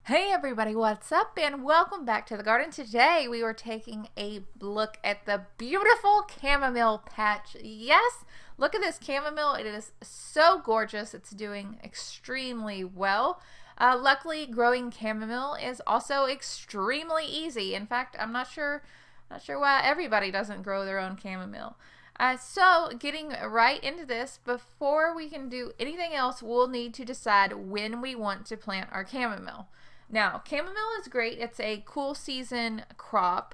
Hey everybody, what's up and welcome back to the garden. Today we are taking a look at the beautiful chamomile patch. Yes, look at this chamomile. It is so gorgeous. It's doing extremely well. Luckily, growing chamomile is also extremely easy. In fact, I'm not sure why everybody doesn't grow their own chamomile. So getting right into this, before we can do anything else, we'll need to decide when we want to plant our chamomile. Now, chamomile is great. It's a cool season crop,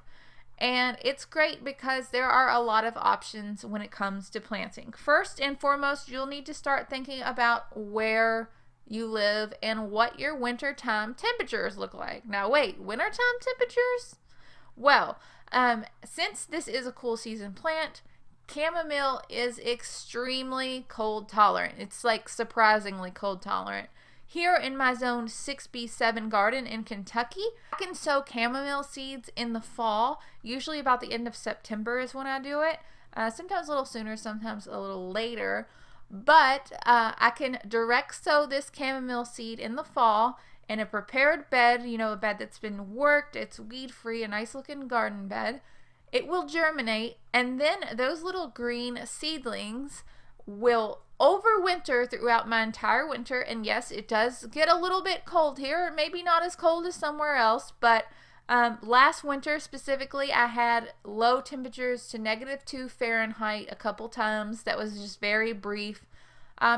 and it's great because there are a lot of options when it comes to planting. First and foremost, you'll need to start thinking about where you live and what your wintertime temperatures look like. Now, wait, wintertime temperatures? Well, since this is a cool season plant, chamomile is extremely cold tolerant. It's like surprisingly cold tolerant. Here in my zone 6B7 garden in Kentucky, I can sow chamomile seeds in the fall. Usually about the end of September is when I do it. Sometimes a little sooner, sometimes a little later. But I can direct sow this chamomile seed in the fall in a prepared bed, a bed that's been worked, it's weed-free, a nice looking garden bed. It will germinate, and then those little green seedlings will overwinter throughout my entire winter. And yes, it does get a little bit cold here, maybe not as cold as somewhere else, but last winter specifically I had low temperatures to -2 Fahrenheit a couple times. That was just very brief.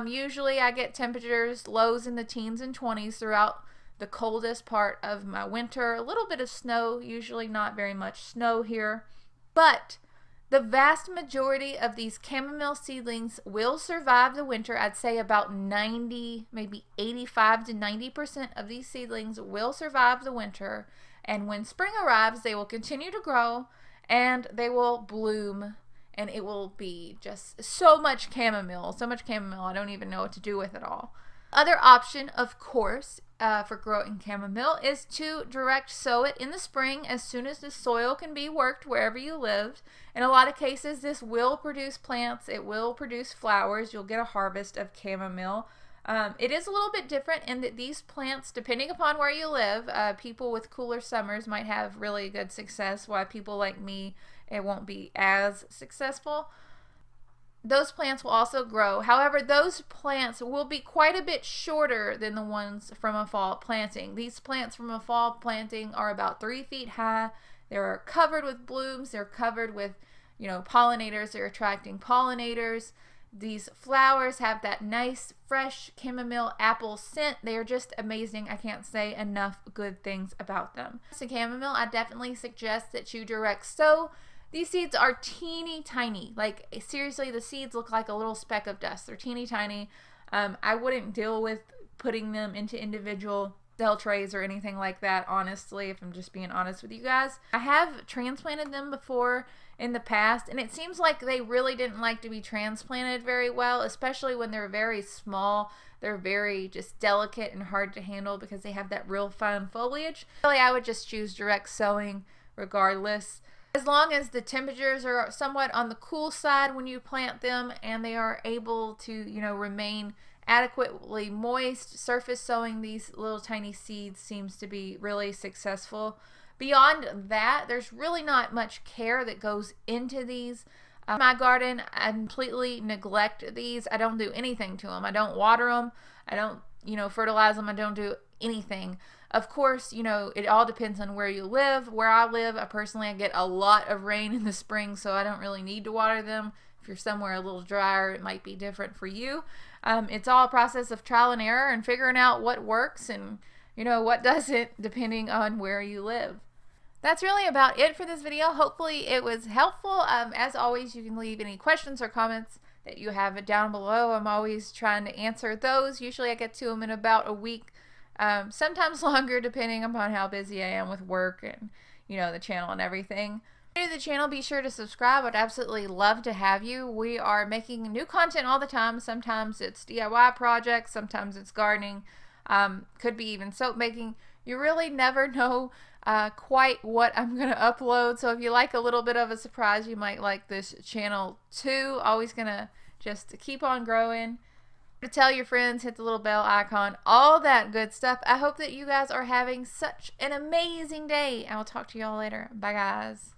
Usually I get temperatures lows in the teens and 20s throughout the coldest part of my winter. A little bit of snow, usually not very much snow here, but the vast majority of these chamomile seedlings will survive the winter. I'd say about 90, maybe 85 to 90% of these seedlings will survive the winter. And when spring arrives, they will continue to grow and they will bloom. And it will be just so much chamomile, I don't even know what to do with it all. Other option, of course, for growing chamomile is to direct sow it in the spring as soon as the soil can be worked wherever you lived. In a lot of cases, this will produce plants. It will produce flowers. You'll get a harvest of chamomile. It is a little bit different in that these plants, depending upon where you live, people with cooler summers might have really good success, while people like me, it won't be as successful. Those plants will also grow. However, those plants will be quite a bit shorter than the ones from a fall planting. These plants from a fall planting are about 3 feet high. They're covered with blooms. They're covered with, pollinators. They're attracting pollinators. These flowers have that nice, fresh chamomile apple scent. They are just amazing. I can't say enough good things about them. So chamomile, I definitely suggest that you direct sow. These seeds are teeny tiny. Like, seriously, the seeds look like a little speck of dust. They're teeny tiny. I wouldn't deal with putting them into individual cell trays or anything like that, honestly, if I'm just being honest with you guys. I have transplanted them before in the past, and it seems like they really didn't like to be transplanted very well, especially when they're very small. They're very just delicate and hard to handle because they have that real fine foliage. Really, I would just choose direct sowing regardless. As long as the temperatures are somewhat on the cool side when you plant them and they are able to, remain adequately moist, surface sowing these little tiny seeds seems to be really successful. Beyond that, there's really not much care that goes into these. In my garden, I completely neglect these. I don't do anything to them. I don't water them. I don't, fertilize them. I don't do anything. Of course, it all depends on where you live. Where I live, I get a lot of rain in the spring, so I don't really need to water them. If you're somewhere a little drier, it might be different for you. It's all a process of trial and error and figuring out what works and, what doesn't, depending on where you live. That's really about it for this video. Hopefully it was helpful. As always, you can leave any questions or comments that you have down below. I'm always trying to answer those. Usually I get to them in about a week. Sometimes longer depending upon how busy I am with work and the channel and everything. If you're new to the channel, be sure to subscribe. I'd absolutely love to have you. We are making new content all the time. Sometimes it's DIY projects, sometimes it's gardening, could be even soap making. You really never know quite what I'm going to upload, so if you like a little bit of a surprise, you might like this channel too. Always going to just keep on growing. To tell your friends, hit the little bell icon, all that good stuff. I hope that you guys are having such an amazing day. I will talk to you all later. Bye, guys.